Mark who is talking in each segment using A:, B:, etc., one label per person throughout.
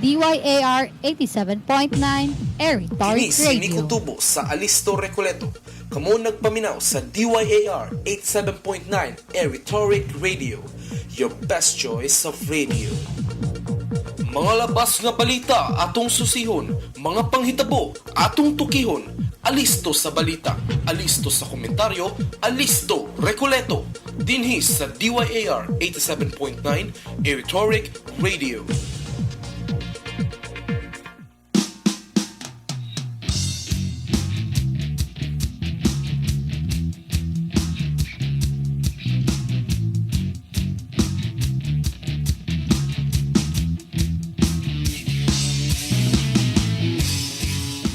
A: DYAR 87.9 Eritoric
B: Sini
A: Radio.
B: kutubo sa Alisto Recoleto. Kamo nagpaminaw sa DYAR 87.9 Eritoric Radio. Your best choice of radio. Mga labas nga balita atong susihon, mga panghitabo atong tukihon. Alisto sa balita, alisto sa komentaryo, alisto Recoleto. Dinhi sa DYAR 87.9 Eritoric Radio.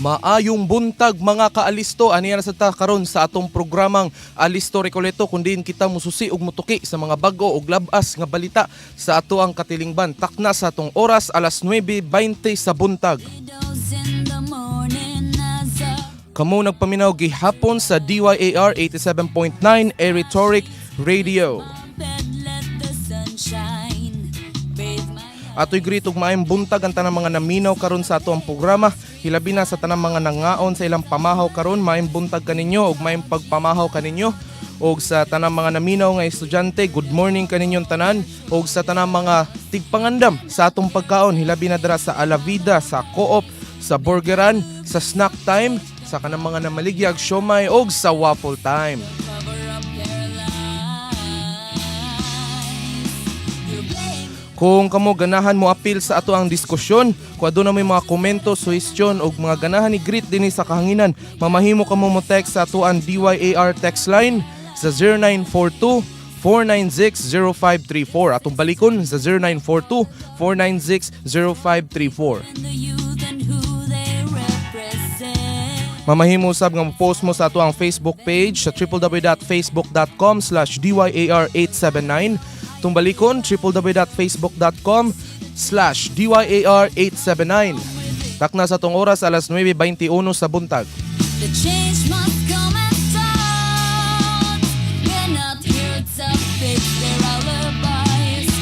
C: Maayong buntag mga kaalisto, aniya na sa ta karon sa atong programang Alisto Recoleto, kundi kita mususi og mutuki sa mga bago og labas nga balita sa ato ang katilingban. Takna sa atong oras alas 9:20 sa buntag. Kamo nagpaminaw gihapon sa DYAR 87.9 Eritoric Radio. Ato'y greet og maayong buntag ang tanang mga naminaw karon sa ato ang programa. Hilabi na sa tanang mga nangaon sa ilang pamahaw karon, maayong buntag kaninyo og maayong pagpamahaw kaninyo. Og sa tanang mga naminaw nga estudyante, good morning kaninyong tanan. Og sa tanang mga tigpangandam sa atong pagkaon, hilabi na dira sa Alavida, sa Co-op, sa Burgeran, sa Snack Time, sa kanang mga namaligyag siomay og sa Waffle Time. Kung kamo ganahan mo apil sa ato ang diskusyon, kung aduna may mga komento, suhestyon o mga ganahan ni greet dinhi sa kahanginan, mamahimo kamo mo text sa ato ang DYAR text line sa 0942-496-0534. Atong balikon sa 0942-496-0534. Mamahimo usab nga post mo sa ato ang Facebook page sa www.facebook.com/DYAR879. Tumbalikon www.facebook.com/DYAR879. Takna sa tong oras alas 9:21 sa buntag.
D: The change must come and start. We're not here to fix their alibis.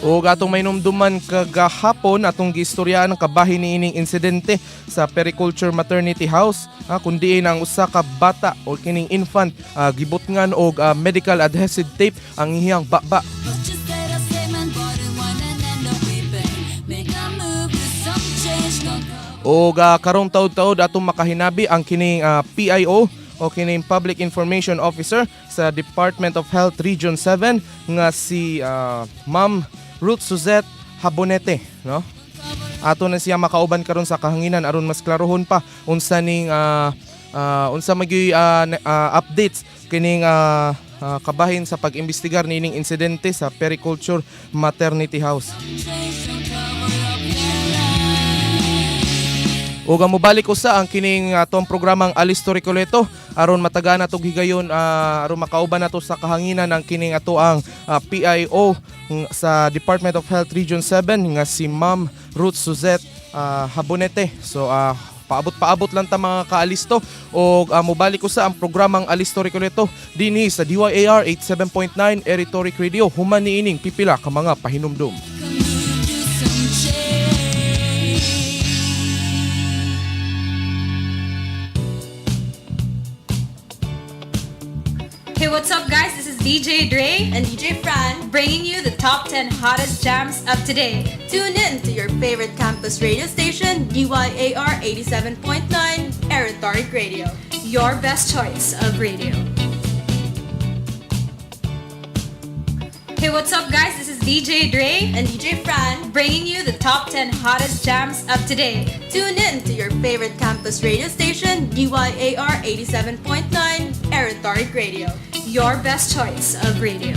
C: O atong may numduman kagahapon atong giistoryaan ang kabahin niining insidente sa Periculture Maternity House, kundi ang usa ka bata o kining infant gibutngan og medical adhesive tape ang iyang baba.
D: Just let us statement, but it wanna end up weeping. Make a move, do some change, don't go.
C: O karong taud-taud atong makahinabi ang kining PIO o kining Public Information Officer sa Department of Health Region 7 nga si Ma'am Ruth Suzette Habonete, no? Ato na siya makauban karon sa kahanginan aron mas klarohon pa unsa ning unsa magyoy updates kining kabahin sa pag-imbestigar nining insidente sa Periculture Maternity House. O mobalik usa ang kining atong programang Alisto Recoleto aron matagaan nato higayon aron makauban nato sa kahanginan ang kining ato ang PIO sa Department of Health Region 7 nga si Ma'am Ruth Suzette Habonete. So paabot lang ta mga kaalisto o mobalik usa ang programang Alisto Recoleto dinhi sa DYAR 87.9 Eritoric Radio. Human niining pipila ka mga pahinumdum.
E: Hey, what's up, guys? This is DJ Dre
F: and DJ Fran,
E: bringing you the top 10 hottest jams of today.
F: tune in to your favorite campus radio station, DYAR 87.9 Eritoric Radio.
E: Your best choice of radio. Hey, what's up, guys? This is DJ Dre
F: and DJ Fran,
E: bringing you the top 10 hottest jams of today.
F: tune in to your favorite campus radio station, DYAR 87.9 Eritoric Radio.
E: Your best choice of radio.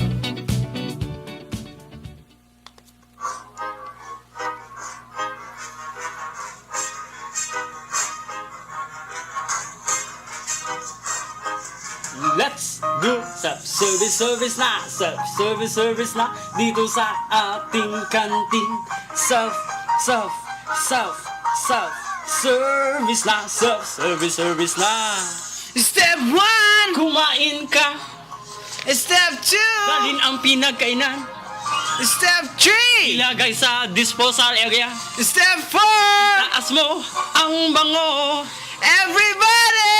G: Let's do self-service na, self-service na dito sa ating kantin. Self-service na, self-service na.
H: Step 1,
G: Kumain ka,
H: Step 2,
G: dalhin ang pinagkainan.
C: Step 3!
G: Ilagay sa disposal area.
C: Step 4!
G: Taas mo ang bango.
C: Everybody!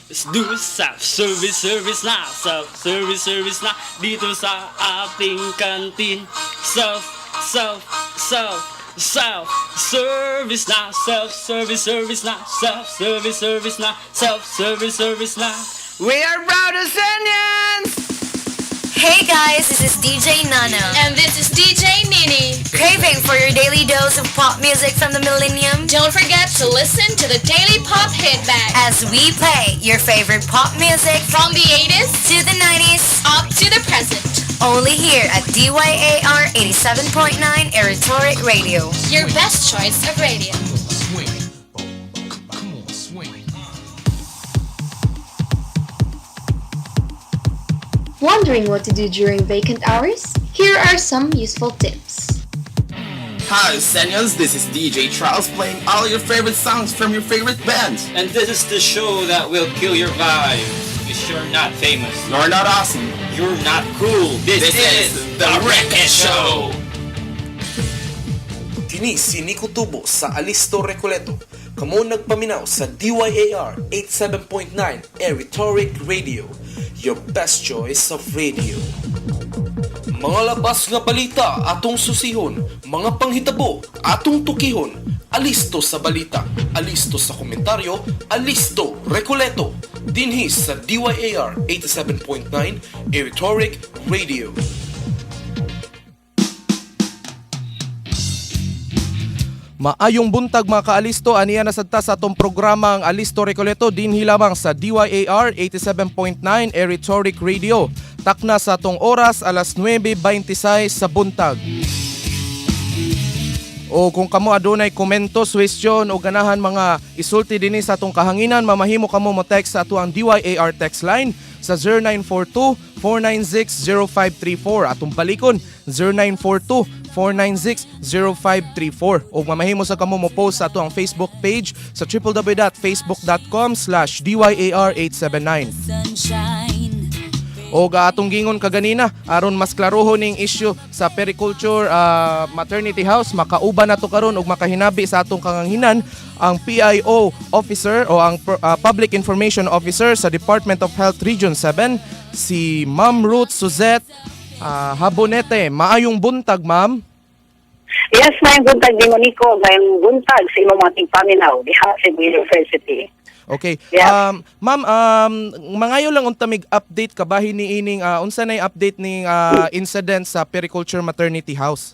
G: Let's do self-service, service na. Self-service, service na. Dito sa ating kantin. Self-service na. Self-service, service na. Self-service, service na. Self-service, service na.
C: We are proud Athenians!
H: Hey guys, this is DJ Nano.
F: And this is DJ Nini.
H: Craving for your daily dose of pop music from the millennium?
F: Don't forget to listen to the Daily Pop Hit Bag.
H: As we play your favorite pop music
F: From the 80s
H: to the 90s,
F: up to the present.
H: only here at DYAR 87.9 Eritoric Radio.
F: Your best choice of radio.
I: Wondering what to do during vacant hours? Here are some useful tips.
J: Hi, Seniors, this is DJ Charles playing all your favorite songs from your favorite bands.
G: And this is the show that will kill your vibes. Because you're not famous.
J: You're not awesome.
G: You're not cool. This is The Wreck-It Show.
B: Kini si Nico Tubo sa Alisto Recoleto. Kamo nagpaminaw sa DYAR 87.9 Eritoric Radio. Your best choice of radio. Mga labas nga balita atong susihon, mga panghitabo atong tukihon. Alisto sa balita, alisto sa komentaryo, alisto Recoleto. Dinhi sa DYAR 87.9 Eritoric Radio.
C: Maayong buntag mga kaalisto, aniya na sadta sa atong programang Alisto Recoleto dinhi lamang sa DYAR 87.9 Eritoric Radio. Takna sa atong oras alas 9:26 sa buntag. O kung kamo adunay komento, question o ganahan mga isulti dinhi sa atong kahanginan, mamahimo kamo mo text sa ato ang DYAR text line sa 0942-496-0534. Atong balikon 0942-496-0534. O mamahimo sa kamo mo post sa ato ang Facebook page sa www.facebook.com/DYAR879.
D: Sunshine.
C: O atong gingon kaganina aron mas klarohon ning issue sa periculture maternity house, makauban nato karon og makahinabi sa atong kanganghinan ang PIO officer o ang Public Information Officer sa Department of Health Region 7, si Ma'am Ruth Suzette Habonete. Maayong buntag, ma'am.
K: Yes, maayong buntag din mo, Nico. Maayong buntag sa imong mga tingpaminaw di Hasig University.
C: Okay.
K: Yeah.
C: Ma'am, mangayo lang unta mig update kabahin ni ining unsa nay update ning incident sa Periculture Maternity House.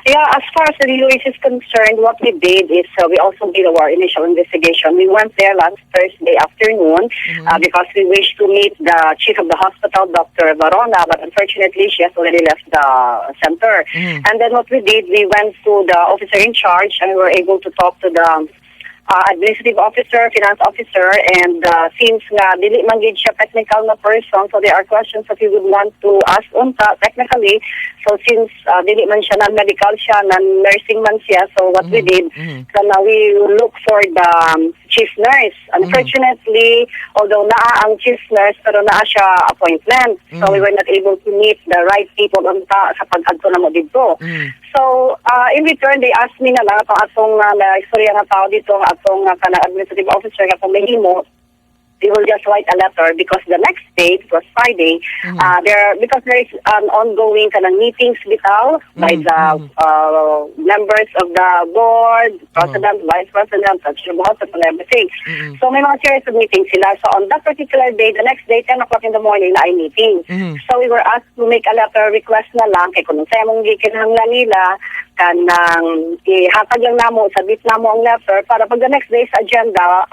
K: Yeah, as far as the UAC is concerned, what we did is we also did our initial investigation. We went there last Thursday afternoon because we wished to meet the chief of the hospital, Dr. Varona, but unfortunately she has already left the center. And then what we did, we went to the officer in charge and we were able to talk to the administrative officer, finance officer, and since nga dili man gid siya technical na person, so there are questions that we would want to ask unta technically. So since dili man siya non-medical siya, non-nursing man siya, so what we did, so now we look for the chief nurse. Unfortunately, although naa ang chief nurse, pero naa siya appointment. So we were not able to meet the right people unta sa pag-adto na mo dito. So, in return, they asked me na lang atong na-istorya na tao dito, atong kanang administrative officer, atong mahimo, they will just write a letter because the next day, it was Friday, because there is an ongoing kanang meetings bitaw by the members of the board, president, vice president, and everything. So may mga series of meetings sila. So on that particular day, the next day, 10 o'clock in the morning na ay meeting. So we were asked to make a letter request na lang kay kung sa mong gikinahanglan nila kanang ihatag lang namo, sabit namo ang letter para pag the next day's agenda,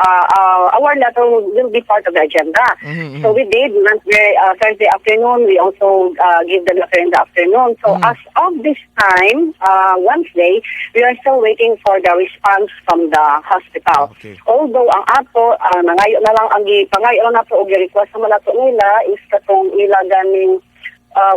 K: our letter will be part of the agenda. So we did, Thursday afternoon, we also give the letter in the afternoon. So as of this time, Wednesday, we are still waiting for the response from the hospital. Although ang ato, nangayo na lang, ang pangayo na nato o request naman nato nila is katong ila ganing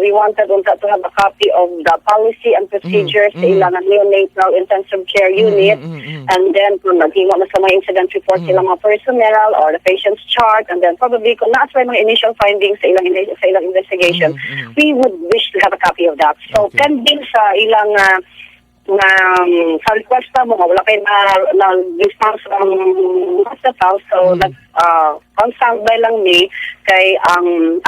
K: we wanted unta to have a copy of the policy and procedures sa ilang neonatal intensive care unit. And then kung naghingo na sa mga incident report sila mga personnel or the patient's chart, and then probably kung naas may mga initial findings sa ilang investigation, we would wish to have a copy of that. So pending sa ilang sa request mo, wala kayo na response ng hospital, so on standby lang me kay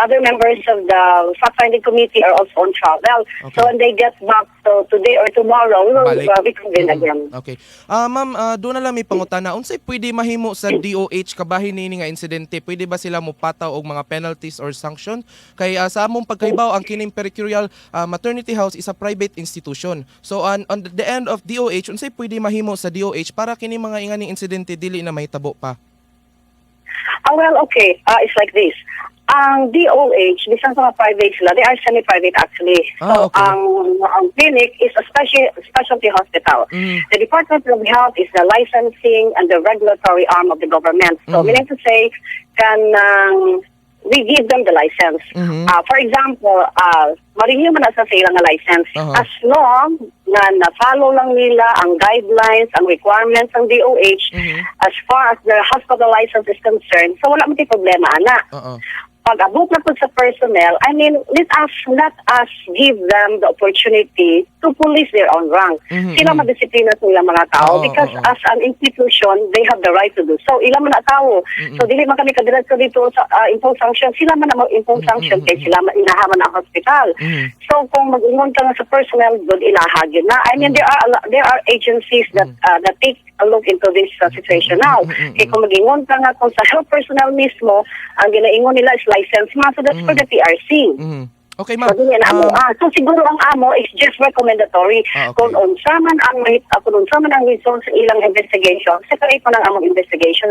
K: other members of the fact-finding committee are also on travel. So when they get back, so today or tomorrow, we will reconvene again.
C: Okay. Ma'am, doon na lang may pangutana. Unsay pwede mahimo sa DOH kabahin nini nga insidente? Pwede ba sila mopataw og mga penalties or sanction? Kay sa among pagkahibaw, ang kining pericurial maternity house is a private institution. So on the end of DOH, unsay pwede mahimo sa DOH para kini mga inganing insidente dili na mahitabo pa?
K: Well, okay. It's like this. Ang DOH, bisan sa mga private sila, they are semi-private actually. So, ang clinic is a specialty hospital. The Department of Health is the licensing and the regulatory arm of the government. So, meaning to say, we give them the license. For example, ma-renew man na sa ilang na license as long na na-follow lang nila ang guidelines, ang requirements ng DOH as far as the hospital license is concerned. So wala mo tayo problema, ana. Pag abot na po sa personnel, I mean, let us give them the opportunity to police their own rank. Sila madisiplina sa ilang mga tao because as an institution, they have the right to do so. Ilang mga tao. So, dili man kami kadiretso dito sa impose sanction. Sila man na mag-impose sanction kay sila inahaman ang hospital. So, kung mag-ingon ka nga sa personnel, good ilahag yun na. I mean, there are agencies that take a look into this situation now. Kaya kung mag-ingon ka nga kung sa health personnel mismo, ang ginaingon nila is license ma. So, that's for the PRC.
C: Okay, ma'am.
K: So siguro ang amo is just recommendatory. Kung unsa man ang results sa ilang investigation, separate pa ng among investigation.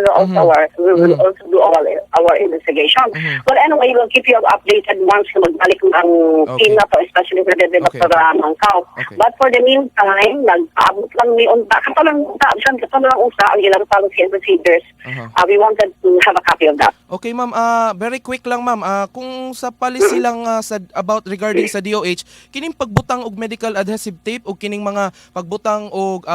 K: We will also do our investigation. Well, anyway, we'll keep you updated once na magbalik ang team na to, especially for the Dr. Mangkaw. But for the meantime, nag-abot lang ni unta. Kato lang usa ang ilang policy and procedures. We wanted to have a copy of that.
C: Okay, ma'am. Very quick lang, ma'am. Kung sa policy lang about regarding sa DOH, kining pagbutang og medical adhesive tape o kining mga pagbutang og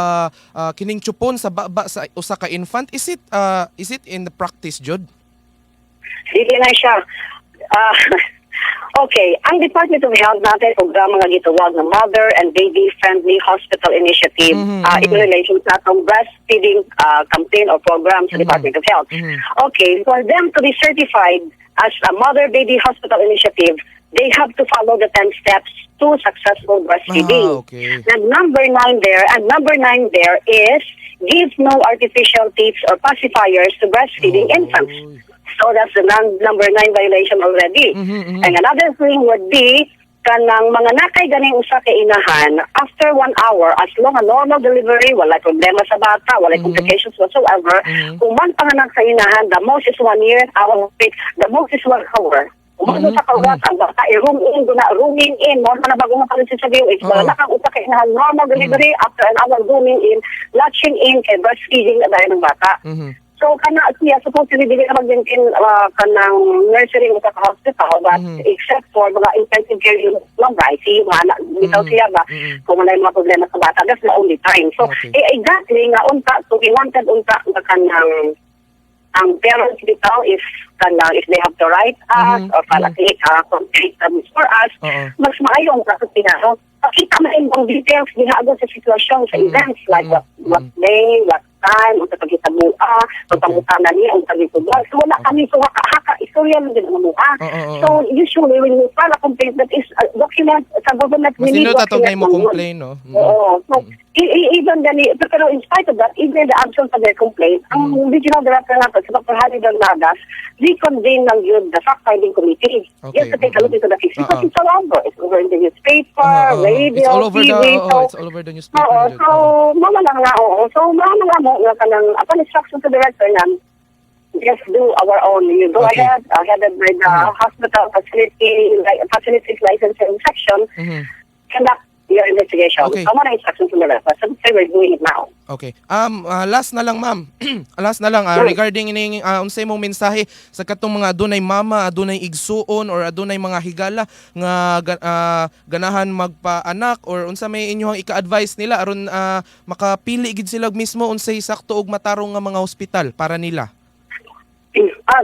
C: kining chupon sa baba sa usa ka infant, is it in the practice, Jud?
K: Hindi na siya. Okay, ang Department of Health natin, programa nga gitawag na Mother and Baby Friendly Hospital Initiative in relation sa atong breastfeeding campaign or program sa Department of Health. Okay, for them to be certified as a Mother-Baby Hospital Initiative, they have to follow the 10 steps to successful breastfeeding. And number 9 there is give no artificial tips or pacifiers to breastfeeding infants. So that's the number 9 violation already. And another thing would be kanang mga nakay ganing usa ka inahan after 1 hour, as long a normal delivery, wala problema sa bata, wala complications whatsoever. Kung man panganak sa inahan, the most is 1 year, the most is 1 hour. Umano sa kawatan, baka rooming in, more na bago mapalisin sa DOH, wala na kang usa ka inahan, normal delivery, after an hour rooming in, latching in, kay breastfeeding na dahil ng bata. So, siya supposedly dili na mag-maintain kanang nursery mo sa hospital, but except for mga intensive care unit lang ba, ICU, bitaw siya ba, kung wala yung mga problema sa bata, that's the only time. So, exactly nga unta, so we wanted unta na kanang ang parents bitaw if they have to write us or palaklik complete for us, mas maayong kasi pinaro. Pakita man yung details ginagawa sa sitwasyon, sa events, like what day, what time, ang pagkita-mua, pagpamutan niya, ang pagkita-mua. So wala kami so haka-haka, istorya lang din ang mua. So usually when you file a complaint that is document sa government, we need document
C: mo complain, no?
K: So even then, pero in spite of that, even in the absence of their complaint, ang regional director natin, si Dr. Harry Donadas, reconvene ng yun the fact-finding committee. Just to take a look into the case. Because it's all over. It's over in the newspaper, radio,
C: it's all over
K: TV.
C: It's all over the newspaper.
K: So, mga lang nga, So, mga nga mo, nga kanang, upon instruction to the director na, just do our own. You go ahead, headed by the hospital facilities licensing section, conduct your investigation.
C: Okay.
K: Come on, instructions from the rest. So we're doing it now.
C: Okay. Last na lang ma'am. Last na lang regarding ining unsay mong mensahe sa katong mga adunay mama, adunay igsuon or adunay mga higala nga ganahan magpaanak or unsa may inyong ika-advise nila aron makapili gid sila mismo unsay sakto ug matarong nga mga ospital para nila.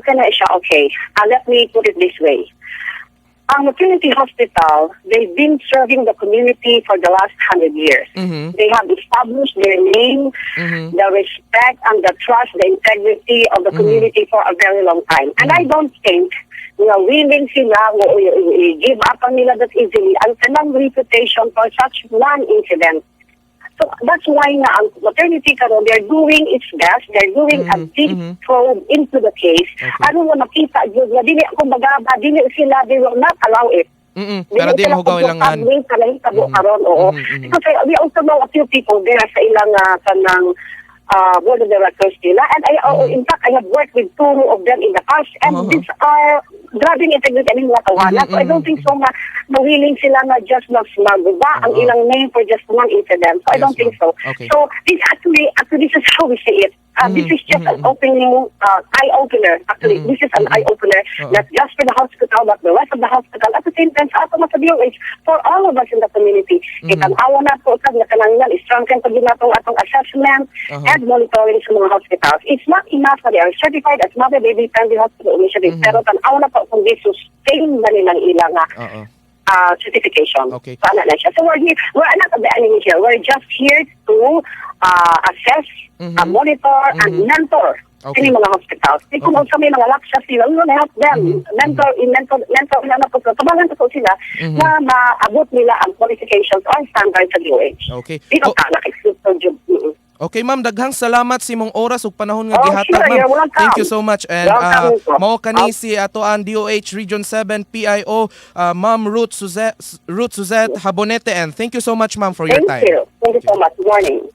K: Kana siya, okay. Let me put it this way. Ang maternity hospital, they've been serving the community for the last 100 years.
C: Mhm.
K: They have established their name, the respect and the trust, the integrity of the community for a very long time. And I don't think na willing sila give up on nila that easily ang kanang reputation for such one incident. So that's why na ang maternity karon, they're doing its best. They're doing a deep probe into the case. Ano nga makita yun na dili ako magaba, dili sila, they will not allow it.
C: Pero di mahugaw ilangan.
K: Karon, oo. Because we also know a few people there sa ilang kanang board of directors nila. And in fact, I have worked with two of them in the past. And these are grabbing integrity and mga tawanan. So I don't think so mawiling sila na just magba ang ilang name for just one incident. So I don't think so.
C: Okay.
K: So this actually this is how we see it. This is just an opening, eye-opener. Actually, this is an eye-opener, not just for the hospital, but the rest of the hospital. At the same time, sa ato sa DOH, for all of us in the community. Itanawa na po na kananglan, strengthen pa din natin atong assessment and monitoring sa mga hospitals. It's not enough na they are certified as Mother Baby Friendly Hospital Initiative, pero tanawa na po kung they sustain na nilang ilang certification.
C: Okay.
K: So, na siya. So we're not at the enemy here. We're just here to assess, monitor, and mentor sa mga hospitals. Kung sa may mga laksas sila, we will help them. Mentor na po. Tabangan po sila na maabot nila ang qualifications or standards sa DOH.
C: Okay.
K: Dito ka, nakikita sa job.
C: Okay ma'am, daghang salamat si mong oras ug panahon nga gihatag
K: sure, you're
C: ma'am.
K: welcome.
C: Thank you so much and
K: Welcome po.
C: mao kani si ato ang DOH Region 7 PIO Ma'am Ruth Suzette Habonete, and thank you so much ma'am for your time.
K: Thank you so much. Good morning.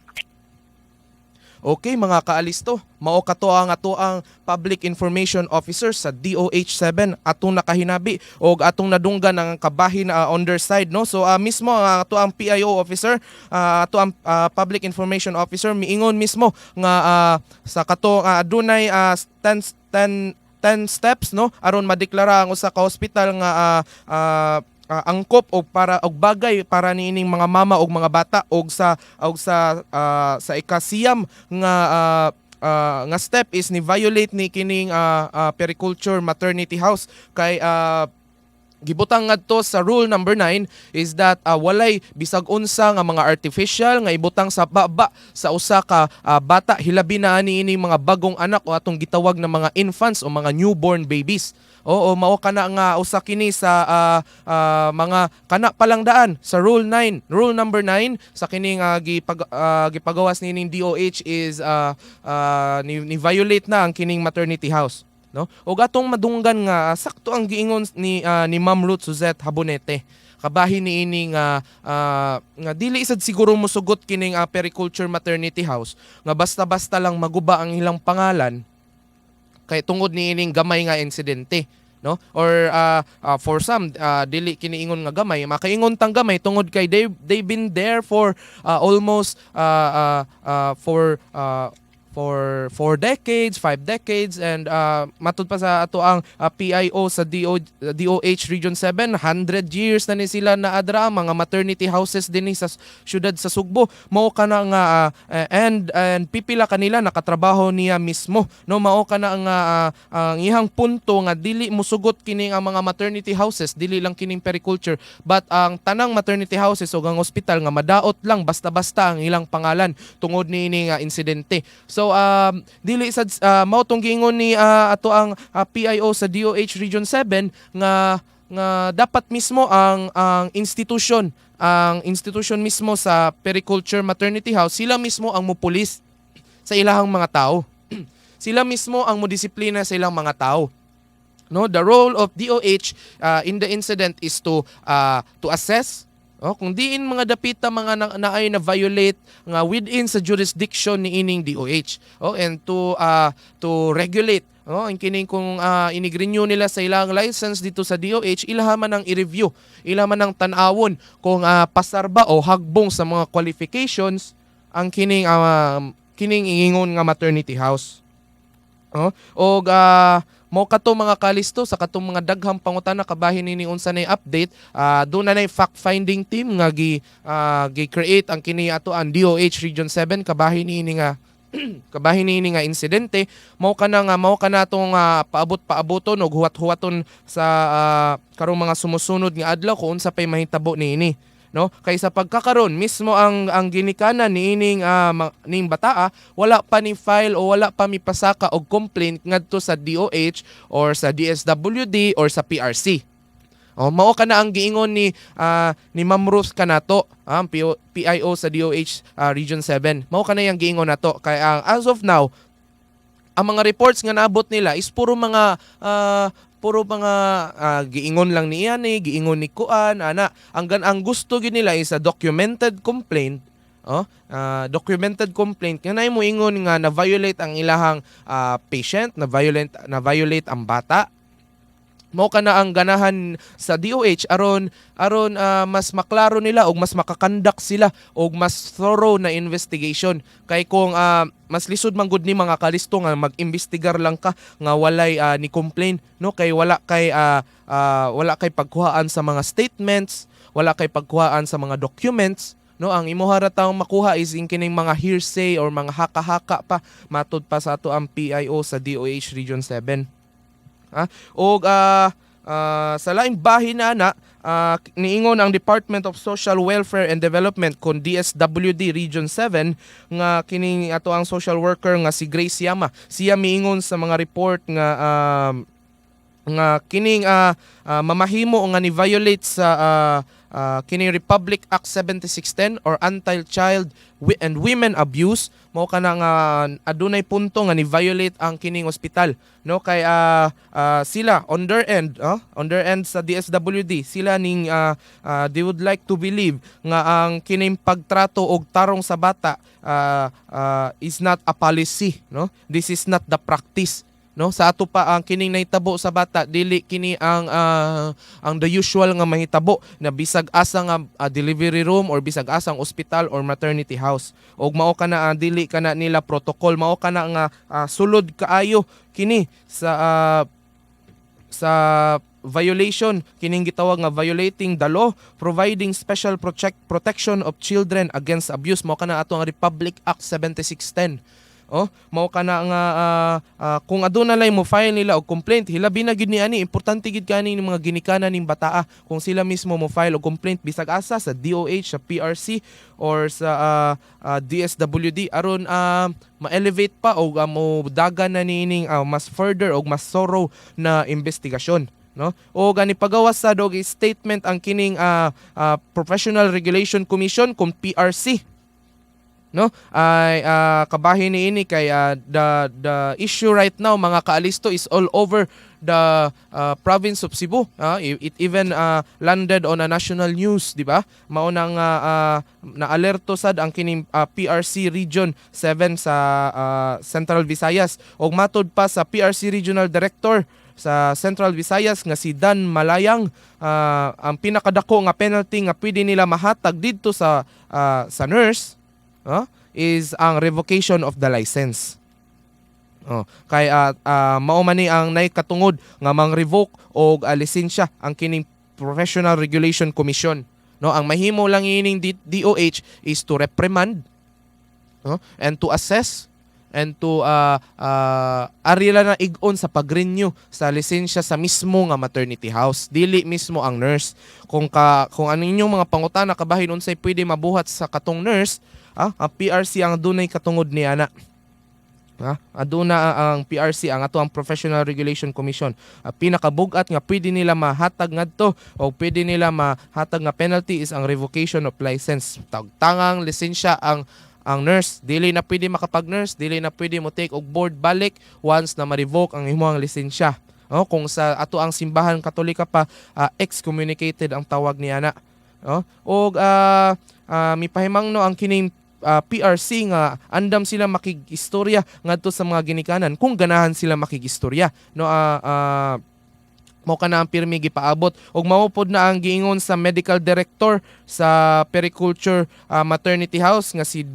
C: Okay mga kaalisto, mao kato ang ato ang Public Information Officer sa DOH 7 atong nakahinabi og atong nadunggan ang kabahin on their side, no. So mismo ato ang PIO officer, ato ang Public Information Officer miingon mismo nga sa kato adunay 10 steps, no, aron madeklara ang usa ka hospital nga angkop og para og bagay para niining mga mama og mga bata og sa ikasiyam nga step is ni violate ni kining periculture maternity house kay gibutang ngadto sa rule number 9 is that walay bisag unsa nga mga artificial nga ibutang sa baba sa usa ka bata, hilabi na niining mga bagong anak o atong gitawag na mga infants o mga newborn babies. Oo, mao kana nga usa kini sa mga kana palang daan sa rule number 9 sa kining gipagawas nining DOH is ni violate na ang kining maternity house, no. Og atong madunggan nga sakto ang giingon ni Ma'am Ruth Suzette Habonete. Kabahin niini nga dili isad siguro mosugot kining periculture maternity house nga basta-basta lang maguba ang ilang pangalan kay tungod niining gamay nga insidente, no, or for some dili kiniingon nga gamay, makaingon tang gamay tungod kay they been there for almost for 4 decades, 5 decades, and matud pa sa ato ang PIO sa DOH Region 7, 100 years na ni sila naadra mga maternity houses din sa syudad sa Sugbo. Mao kana nga and pipila kanila nakatrabaho niya mismo, no. Mao kana nga ang ihang punto nga dili mosugot kining ang mga maternity houses, dili lang kining periculture, but ang tanang maternity houses o ang hospital nga madaot lang basta-basta ang ilang pangalan tungod niini nga insidente. So dili sad mao tong giingon ni ato ang PIO sa DOH Region 7 nga dapat mismo ang institution mismo sa periculture maternity house, sila mismo ang mopulis sa ilahang mga tao. Sila mismo ang modisiplina sa ilang mga tao. No, the role of DOH in the incident is to assess, Kung diin mga dapita mga naay na violate nga within sa jurisdiction ni ining DOH. And to regulate ang kining kung inigrenew nila sa ilang license dito sa DOH, ilahaman ng i-review, ilahaman ng tanawon kung pasar ba o hagbong sa mga qualifications ang kining ingon nga maternity house. Mo kato mga kalisto sa katong mga daghang pangutana kabahin ni unsa nay update, doon na nay fact-finding team nga gi-create ang kini ato ang DOH Region 7 kabahin ni nga kabahin ni nga insidente. Mao kana tong paabot-paaboton og huwat-huwaton sa karong mga sumusunod nga adlaw kung unsa pay mahitabo niini. No, kaysa pagkakaron mismo ang ginikanan niining ning bataa wala pa ni file o wala pa mipasaka og complaint ngadto sa DOH or sa DSWD or sa PRC. Mao kana ang giingon ni Ma'am Ruth kanato, ang PIO sa DOH Region 7. Mao kana yang giingon nato kay as of now ang mga reports nga naabot nila is puro mga giingon lang niya giingon ni kuan ana. Ang gusto gid nila is a documented complaint. Documented complaint nga nay mo ingon nga na violate ang ilahang patient, na violate ang bata. Mao kana ang ganahan sa DOH aron mas maklaro nila og mas makakandak sila og mas thorough na investigation. Kay kung mas lisod man gud ni mga kalisto nga mag-imbestigar lang ka nga walay ni complain, no, kay wala kay pagkuhaan sa mga statements, wala kay pagkuhaan sa mga documents, no. Ang imuhara taong makuha is kining mga hearsay or mga haka-haka pa matud pa sa ato ang PIO sa DOH Region 7. Sa laing bahin na niingon ang Department of Social Welfare and Development kon DSWD Region 7 nga kining ato ang social worker nga si Grace Yama. Siya miingon sa mga report nga kining mamahimo nga ni violate sa kining Republic Act 7610 or Anti-Child and Women Abuse. Mao kana nga adunay punto nga ni violate ang kining ospital, no, kay sila on their end sa DSWD sila ning they would like to believe nga ang kining pagtrato og tarong sa bata is not a policy, no. This is not the practice, no. Sa ato pa ang kining nahitabo sa bata dili kini ang the usual nga mahitabo na bisag asa nga delivery room or bisag asang ospital or maternity house. Og mao kana dili kana nila protocol, mao kana nga sulod kaayo kini sa violation kining gitawag nga violating the law providing special protection of children against abuse. Mao kana ato ang Republic Act 7610. Mao kana nga kung aduna lay mo file nila og complaint, hilabi na gid ni ani importante gid kani ng mga ginikanan ning bataa kung sila mismo mo file og complaint bisag asa sa DOH, sa PRC or sa DSWD aron ma-elevate pa og mo dagan na nining mas further og mas thorough na investigasyon, no. O gani pagawas sa dog statement ang kining Professional Regulation Commission kung PRC, no, ay kabahin niini kay the issue right now mga kaalisto is all over the province of Cebu. It even landed on a national news, di ba? Mao nang na-alerto sad ang kining PRC Region 7 sa Central Visayas og matud pa sa PRC Regional Director sa Central Visayas nga si Dan Malayang, ang pinakadako nga penalty nga pwede nila mahatag didto sa nurse is ang revocation of the license. Kay mao man ni ang naikatungod nga mang-revoke og lisensya ang kining Professional Regulation Commission, no. Ang mahimo lang ining DOH is to reprimand, and to assess and to arila na igon sa pag-renew sa lisensya sa mismo nga maternity house, dili mismo ang nurse. Kung ano inyong mga pangutana kabahin unsay pwede mabuhat sa katong nurse, ang PRC ang adunay katungod ni ana. Aduna ang PRC ang ato ang Professional Regulation Commission. Pinakabugat nga pwede nila mahatag ngadto o pwede nila mahatag nga penalty is ang revocation of license. Tangang lisensya ang nurse, dili na pwede makapag-nurse, dili na pwede mo take og board balik once na ma-revoke ang imong lisensya. Kung sa ato ang simbahan Katolika pa excommunicated ang tawag ni ana. Og mipahimangno ang kining PRC nga andam sila makigistorya ngadto sa mga ginikanan kung ganahan sila makigistorya, no. Mao kana ang pirmi gipaabot og mao pod na ang giingon sa medical director sa Periculture Maternity House nga si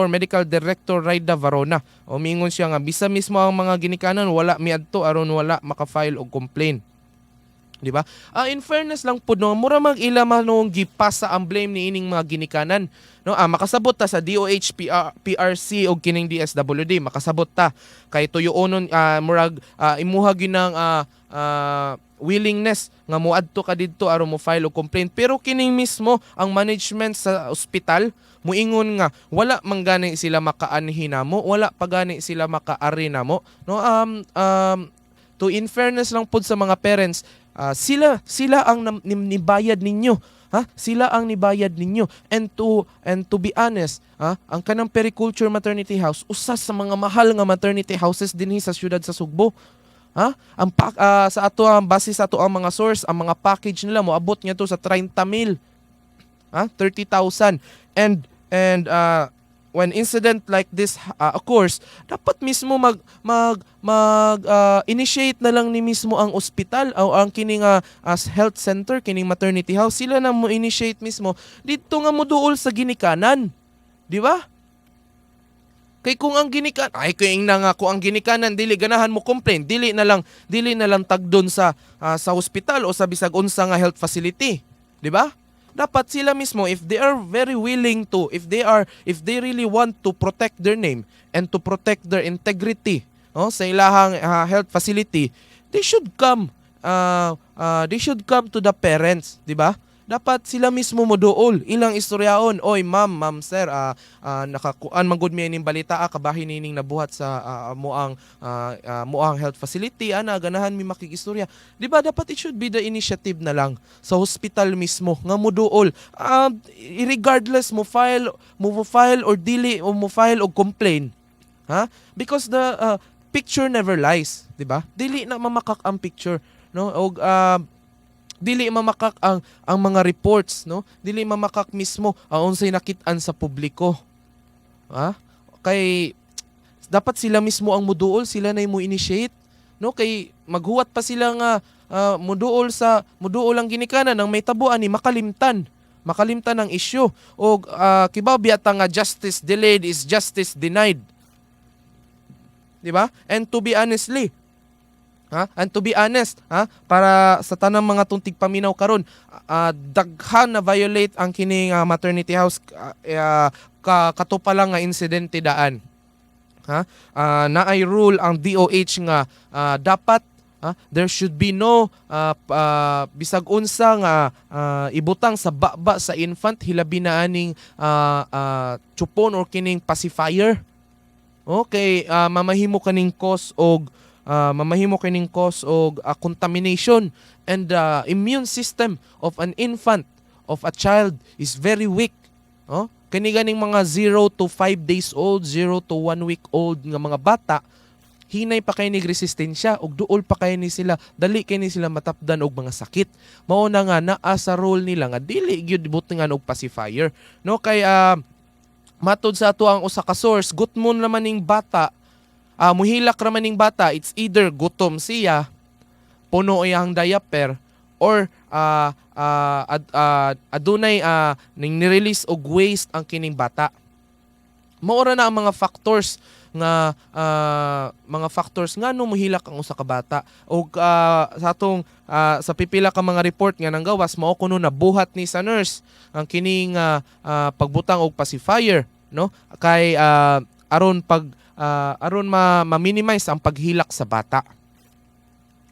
C: Medical Director Raida Varona. O miingon siya nga bisa mismo ang mga ginikanan wala miadto aron wala maka-file og complaint. Di ba? In fairness lang po, no, mura mag-ila manong gipasa ang blame ni ining mga ginikanan. No, makasabot ta sa DOH, PRC o kining DSWD, makasabot ta. Kay tuyoonon murag imuha ginang willingness nga moadto ka didto aron mo file og complaint. Pero kining mismo ang management sa ospital muingon nga wala man gani sila makaanhi namo, wala pa gani sila makaari namo. No, to in fairness lang pod sa mga parents, sila ang nibayad ninyo. Sila ang nibayad ninyo. And to be honest, ang kanang Periculture Maternity House usa sa mga mahal nga maternity houses dinhi sa siyudad sa Sugbo. Sa ato ang base sa ato ang mga source, ang mga package nila moabot niya to sa 30,000. 30,000. And when incident like this occurs, dapat mismo initiate na lang ni mismo ang ospital o ang kining as health center, kining maternity house, sila na mo initiate mismo dito nga moduol sa ginikanan. Di ba? Kay kung ang ginikanan, kung ang ginikanan dili ganahan mo complain, dili na lang tagdon sa ospital o sa bisag unsa nga health facility. Di ba? Dapat sila mismo, if they are very willing to, if they really want to protect their name and to protect their integrity sa ilahang health facility, they should come to the parents, di ba? Dapat sila mismo moduol ilang istoryaon, oy ma'am sir, nakakuan man gud mi ning balita kabahin nining nabuhat sa moang health facility, ganahan mi makigistorya. Di ba dapat it should be the initiative na lang sa hospital mismo nga moduol, regardless mo file or dili o mo file og complaint, because the picture never lies, di ba? Dili na mamakak ang picture, no, og dili mamakak ang mga reports, no? Dili mamakak mismo ang unsay nakit-an sa publiko. Kay dapat sila mismo ang moduol, sila na mo initiate, no? Kay maghuwat pa sila nga moduol ang ginikanan nang may tabuan ni makalimtan ang issue og kibaw biyata nga justice delayed is justice denied. Di ba? And to be honest, para sa tanang mga tuntig paminaw karon, daghan na violate ang kining maternity house kato pa lang nga insidente daan. Naay rule ang DOH nga dapat there should be no bisag unsa nga ibutang sa baba sa infant, hilabi na aning chupon or kining pacifier. Okay, mamahimo kaning cause og contamination, and the immune system of an infant, of a child, is very weak. Kani ganing mga 0 to 5 days old, 0 to 1 week old nga mga bata, hinay pa kay ni resistensya og duol pa kay ni sila, dali kay ni sila matapdan og mga sakit. Mao na nga naa sa role nila nga dili gyud butingan og pacifier, no? Kay matod sa ato ang usa ka source, gutmon naman ning bata, muhilak raman ning bata, it's either gutom siya, puno iyang diaper, or adunay ning nirelease og waste ang kining bata. Maura na ang mga factors nga no muhilak ang usa ka bata. Og sa atong sa pipila ka mga report nga nanggawas, mao kuno na buhat ni sa nurse ang kining pagbutang og pacifier, no? Kay aron ma-minimize ang paghilak sa bata.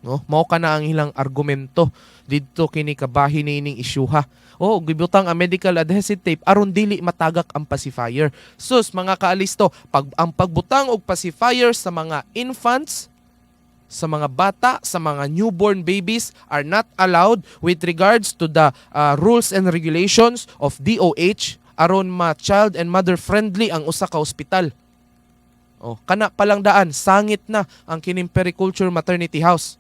C: No? Mao ka na ang ilang argumento didto kini kabahin nining isyuha. Gibutang ang medical adhesive tape aron dili matagak ang pacifier. Sus mga kaalisto, ang pagbutang og pacifier sa mga infants, sa mga bata, sa mga newborn babies are not allowed with regards to the rules and regulations of DOH aron child and mother friendly ang usa ka ospital. Kana palang daan, sangit na ang kining Periculture Maternity House.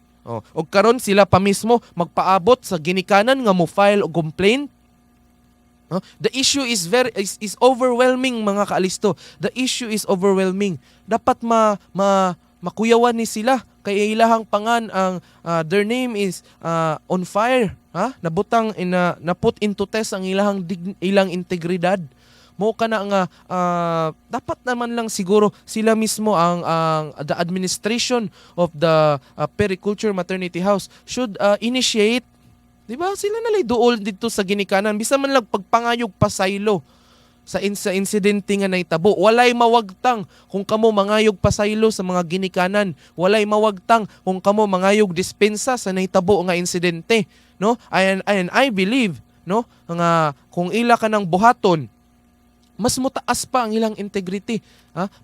C: Og karon sila pa mismo magpaabot sa ginikanan nga mo file og complaint. The issue is overwhelming, mga kaalisto. The issue is overwhelming. Dapat makuyawan ni sila kay ilahang pangan ang their name is on fire, nabutang na put into test ang ilang integridad. Mo kana nga dapat naman lang siguro sila mismo ang the administration of the Periculture Maternity House should initiate. Diba? Sila nalay duol dito sa ginikanan. Bisa man lang pagpangayog pasaylo sa insidente nga naitabo. Walay mawagtang kung kamo mangayog pasaylo sa mga ginikanan. Walay mawagtang kung kamo mangayog dispensa sa naitabo nga insidente. No? And I believe, no, nga kung ila ka ng buhaton, mas mutaas pa ang ilang integrity.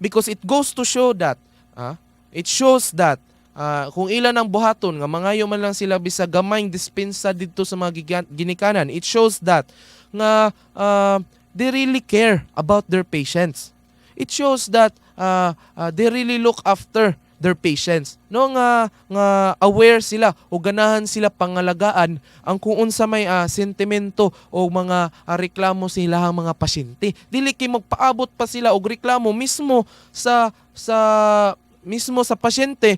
C: Because it goes to show that, it shows that kung ilan ang buhaton nga mangayo man lang sila bisa gamayng dispensa dito sa mga ginikanan, it shows that nga they really care about their patients. It shows that they really look after their patients. No nga aware sila o ganahan sila pangalagaan ang kung unsa may sentimento o mga reklamo sa ilahang mga pasyente. Dili kay magpaabot pa sila og reklamo mismo sa pasyente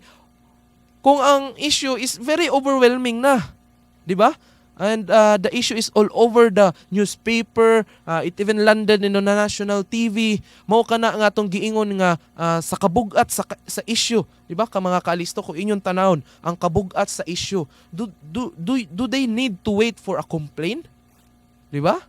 C: kung ang issue is very overwhelming na, di ba? And the issue is all over the newspaper, it even landed in the national TV. Mao kana nga atong giingon nga sa kabugat sa issue, di ba? Ka mga kaalisto ko inyong tanawon ang kabugat sa issue. Do they need to wait for a complaint? Di ba?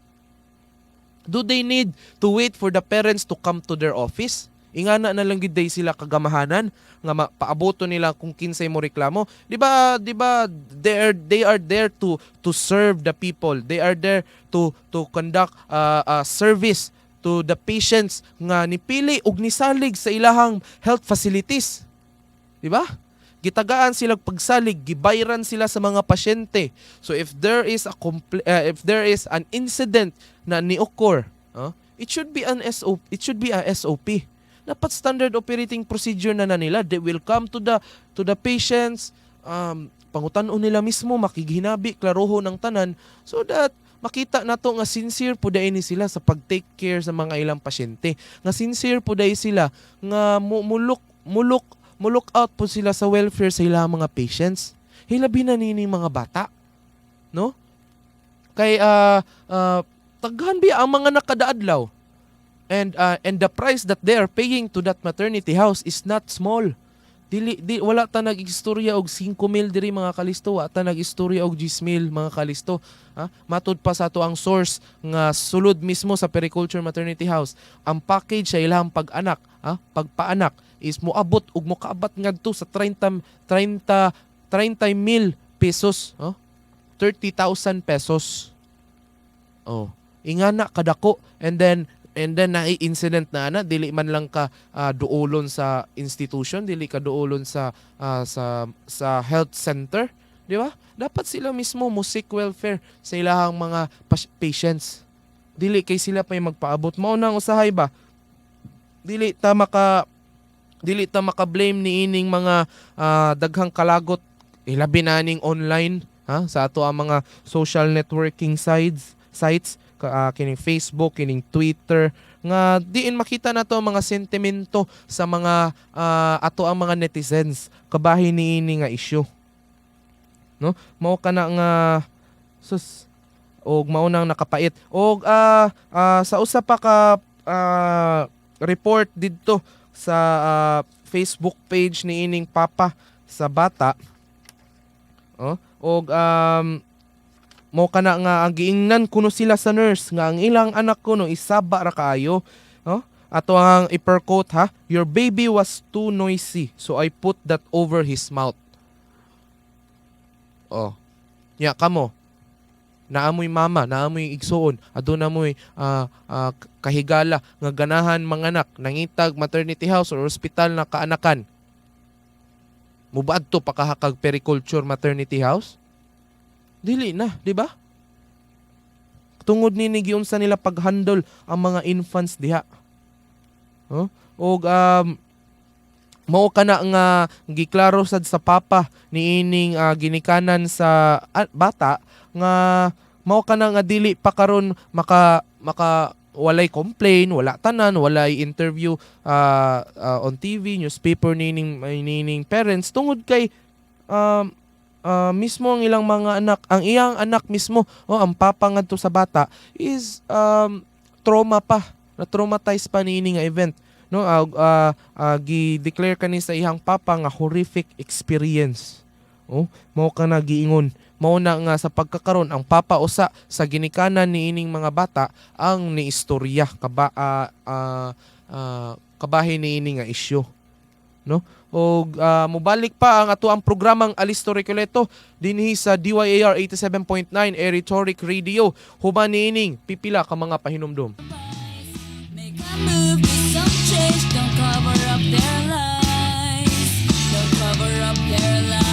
C: Do they need to wait for the parents to come to their office? Ingana na lang gid day sila kagamahanan nga paaboto nila kung kinsay mo reklamo. Di ba they are there to serve the people. They are there to conduct service to the patients nga nipili og nisalig sa ilahang health facilities. Di ba? Gitagaan sila pagsalig, gibayran sila sa mga pasyente. So if there is an incident na ni-occur, it should be a SOP. Dapat standard operating procedure na nila. They will come to the patients, pangutan-on nila mismo, makighinabi, klaroho ng tanan, so that makita nato nga sincere po dahil ni sila sa pag-take care sa mga ilang pasyente. Nga sincere po dahil sila, nga mulok out po sila sa welfare sa ilang mga patients. Hilabi na nining mga bata. No? Kay, taghan biya ang mga nakadaadlaw. And the price that they are paying to that maternity house is not small. Wala ta nag-istorya og 5 mil diri mga kalisto, wala ta nag-istorya og 10 mil mga kalisto. Matud pa sa ato ang source nga sulod mismo sa Periculture Maternity House. Ang package sa ilang pagpaanak is moabot ug mokaabot ngadto sa 30 mil pesos, 30,000 pesos. Ingana kadako, and then na-incident na dili man lang ka duolon sa institution, dili ka duolon sa health center, di ba? Dapat sila mismo mo seek welfare sa ilahang mga patients. Dili kay sila pay magpaabot. Mao nang usahay ba? Dili ta maka-blame ni ining mga daghang kalagot ilabi na ning online sa ato ang mga social networking sites kining Facebook, kining Twitter, nga diin makita nato ang mga sentimento sa mga ato ang mga netizens kabahin niini nga issue. No? Mao kana nga og mao nang nakapait. Og sa usa pa ka report didto sa Facebook page ni ining papa sa bata. Og mo kana nga ang giingnan kuno sila sa nurse nga ang ilang anak kuno isaba ra kaayo. Ato ang i-quote "Your baby was too noisy, so I put that over his mouth." Kamo. Naamoy mama, naamoy igsuon, aduna moy kahigala nga ganahan manganak nangitag maternity house or ospital na kaanakan. Mubad to pakahakag Periculture Maternity House? Dili na, di ba? Tungod ni giunsa nila pag-handle ang mga infants diha. Mao kana nga giklaro sad sa papa ni ining ginikanan sa bata nga mao kana nga dili pa karon walay complain, wala tanan, walay interview on TV, newspaper nining parents tungod kay mismo ang ilang mga anak, ang iyang anak mismo, ang papa ngadto sa bata is trauma pa, na-traumatize pa niini nga event, no? Gi-declare kani sa iyang papa nga horrific experience. Mao ka na giingon, mao na nga sa pagkakaron ang papa usa sa ginikanan niining mga bata ang niistorya kabahin niini nga isyu, no? O mobalik pa ang ato ang programang Alisto Recoleto dinhi sa DYAR 87.9 Rhetoric Radio, human niining pipila ka mga pahinumdom.
D: Make a move, do some change. Don't cover up their lies. Don't cover up their lies.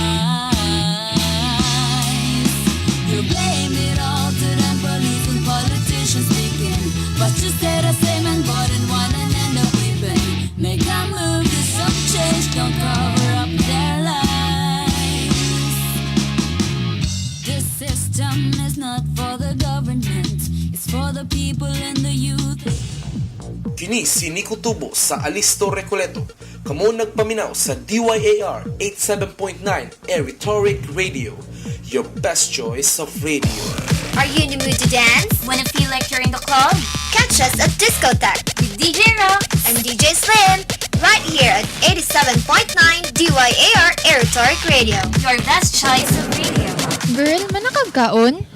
D: You blame it all to them police and politicians speaking, but you stay the same and bought in one and end up weeping. Make a move, do some change. Don't cover up their lies. This system is not for the government. It's for the people and the youth.
B: Kini si Nico Tubo sa Alisto Recoleto. Kamo nagpaminaw sa DYAR 87.9 Rhetoric Radio. Your best choice of radio.
H: Are you in the mood to dance? Wanna feel like you're in the club? Catch us at Discotheque with DJ Rock and DJ Slim right here at 87.9 DYAR Rhetoric Radio. Your best choice of radio.
A: Girl, manakagkaon?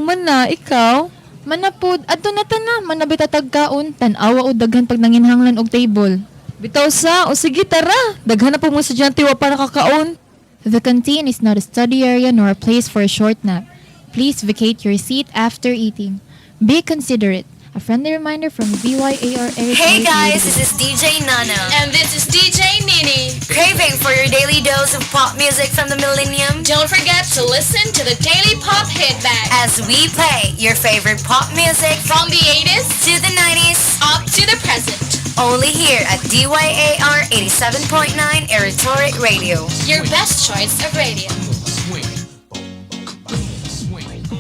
A: Man na, ikaw? Manapod, adto na tanan, manabitatag kaon, tanawa o daghan pag nanginhanglan og table. Bitaw sa, o sige tara, daghan na po mga estudyante wa para kakaon. The canteen is not a study area nor a place for a short nap. Please vacate your seat after eating. Be considerate. A friendly reminder from BYAR Eric.
H: Hey guys, this is DJ Nana.
F: And this is DJ Nini.
H: Craving for your daily dose of pop music from the millennium?
F: Don't forget to listen to the Daily Pop Hit Bag
H: As we play your favorite pop music
F: from the 80s
H: to the 90s,
F: up to the present.
H: only here at DYAR 87.9 Rhetoric Radio.
F: Your best choice of radio.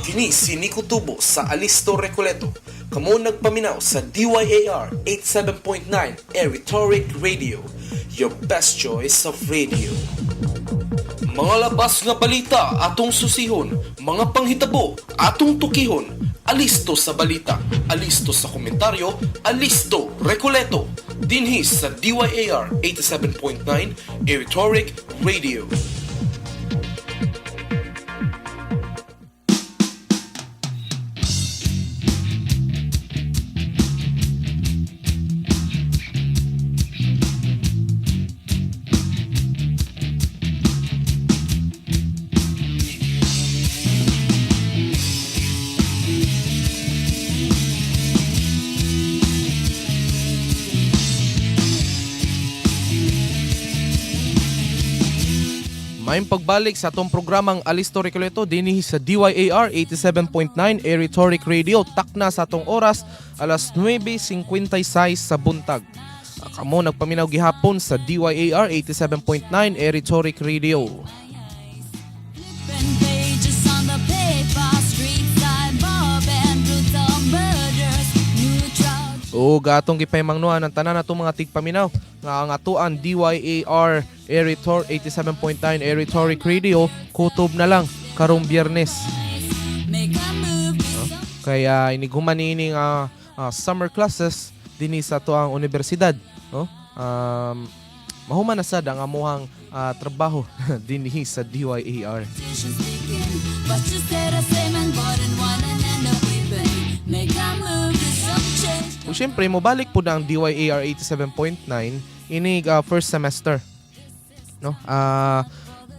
B: Kini si Nico Tubo sa Alisto Recoleto. Kamo nagpaminaw sa DYAR 87.9 Rhetoric Radio. Your best choice of radio. Mga labas nga balita atong susihon, mga panghitabo atong tukihon. Alisto sa balita, alisto sa komentaryo, alisto Recoleto. Dinhi sa DYAR 87.9 Rhetoric Radio.
C: Mayong pagbalik sa atong programang Alisto Recoleto dinhi sa DYAR 87.9 Rhetoric Radio. Takna sa atong oras alas 9:56 sa buntag. Kamo nagpaminaw gihapon sa DYAR 87.9 Rhetoric Radio.
D: Flipping pages on the paper, street side mob and brutal murders, neutral.
C: O gatong gipahimangnuan ang tanan natong mga tigpaminaw nga ang atuan DYAR Rhetoric 87.9 Rhetoric Radio kutob na lang karong Biyernes.
D: Make a move.
C: Kaya iniguman nining summer classes dinhi sa atuang universidad, no? Mahuman na sad ang amuhang trabaho dinhi sa DYAR.
D: But you stay the same and bought in one and end up weeping. Make a move, do some change.
C: O syempre, mobalik po na ang DYAR 87.9 inig first semester, no?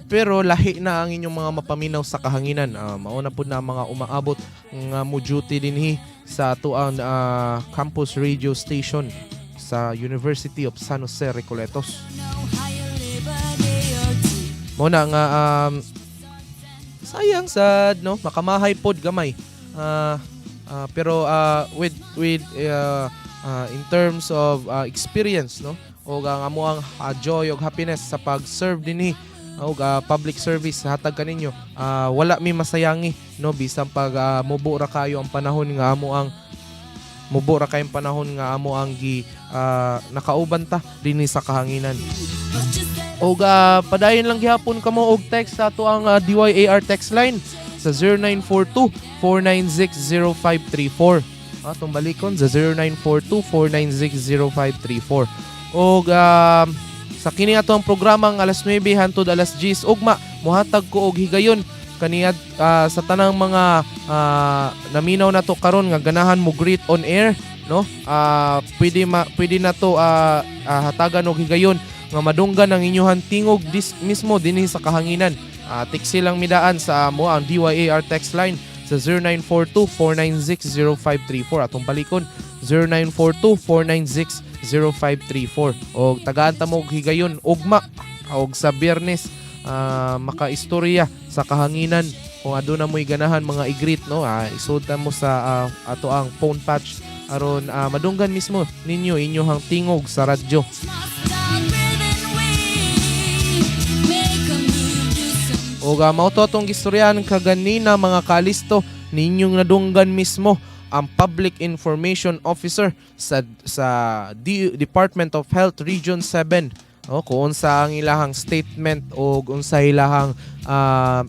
C: Pero lahi na ang inyong mga mapaminaw sa kahanginan. Mauna po na mga umaabot ng mo-duty dinhi sa atuang campus radio station sa University of San Jose Recoletos. Muna nga sayang sad, no, makamahay pod gamay. Pero with in terms of experience, no, o ang amuang joy og happiness sa pag-serve dinhi og public service hatag kaninyo, wala mi masayangi, no, bisan pag mubo ra kayo ang panahon nga amuang mubo ra kayong panahon nga amo ang nakauban ta dinhi sa kahanginan. Og padayon lang gihapon kamo og text sa ato ang DYAR text line sa 0942-496-0534. Atong balikon sa 0942-496-0534. Og sa kini ato ang programang alas 9 hangtod alas 10 ugma mohatag ko og higayon kaniya sa tanang mga naminaw na to karon nga ganahan mo greet on air, no? Pwede na to hatagan og higayon nga madunggan ang inyong tingog mismo dinhi sa kahanginan. Text lang midaan sa amo ang DYAR text line sa 0942-496-0534 atong balikon 0942-496-0534. Og tagaan ta mo og higayon ugma og sa Biyernes makaistorya sa kahanginan kung aduna mo'y ganahan mga i-greet, no? Isud mo sa ato ang phone patch aron madunggan mismo ninyo inyong tingog sa radyo. O mao to atong gistoryahan kaganina mga kalisto ninyong nadunggan mismo ang Public Information Officer sa Department of Health Region 7. Kung unsa ang ilahang statement o unsa ilahang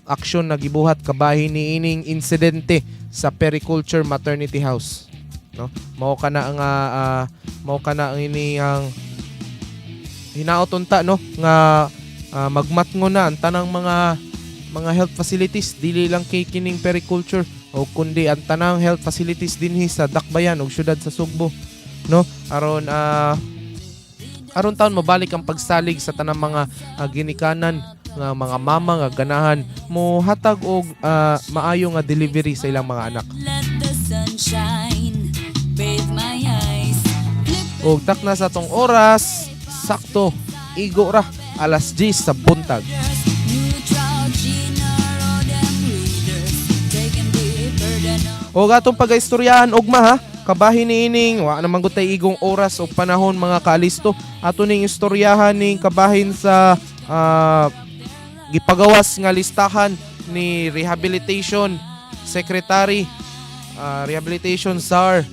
C: aksyon na gibuhat kabahin niining insidente sa Periculture Maternity House, no? Mao kana ang ini ang hinaoton ta, no, nga magmatngo na ang tanang mga health facilities dili lang kay kining Periculture o kundi ang tanang health facilities dinhi sa Dakbayan ug syudad sa Sugbo, no? Aron taon mabalik ang pagsalig sa tanang mga ginikanan nga mga mama nga ganahan mo hatag og maayo nga delivery sa ilang mga anak. Og takna sa tong oras sakto igo ra alas 10 sa buntag. Og atong pagaistoryahan ugma ha, kabahin niining wa naman gutay igong oras o panahon mga kalisto. Ato ning istoryahan ning kabahin sa gipagawas nga listahan ni Rehabilitation Secretary Rehabilitation Czar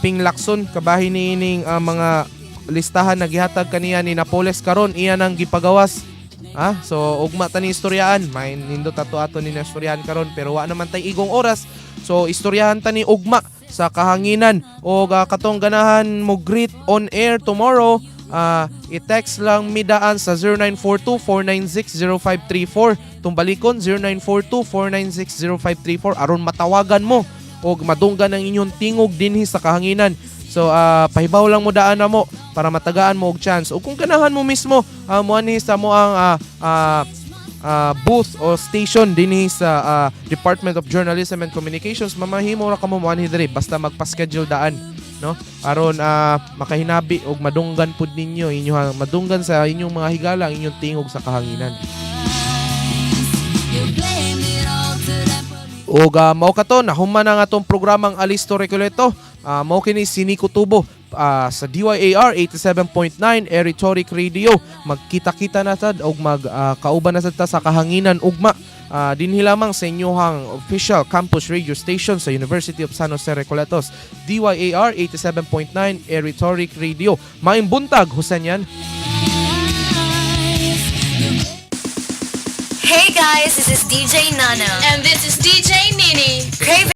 C: Ping Lacson. Kabahin niining mga listahan na gihatag kaniya ni Napoles karon iya nang gipagawas. So ugma ta ni istoryaan, may nindot ato ni istoryahan karon pero wa naman tay igong oras. So istoryahan ta ni ugma sa kahanginan o katong ganahan mo greet on air tomorrow. I-text lang midaan sa 0942-496-0534. Tumbalikon 0942-496-0534 aron matawagan mo o madunggan ang inyong tingog dinhi sa kahanginan. So pahibaw lang mo daan na mo para matagaan mo og chance. O kung ganahan mo mismo muanhi sa mo ang booth o station dinhi sa Department of Journalism and Communications, mamahimo ra kamo muanhi diri basta magpa-schedule daan, no? Aron makahinabi og madunggan pud ninyo inyong madunggan sa inyong mga higala ang inyong tingog sa kahanginan. Og mao kato nahuman ang atong programang Alisto Recoleto. Mao kini si Nico Tubo sa DYAR 87.9 Rhetoric Radio. Magkita-kita na sad og magkauban na sad ta sa kahanginan ugma dinhi lamang sa inyohang official campus radio station sa University of San Jose Recoletos, DYAR 87.9 Rhetoric Radio. Maayong buntag husanyan.
H: Hey guys, this is DJ Nano.
F: And this is DJ Nini.
H: Crave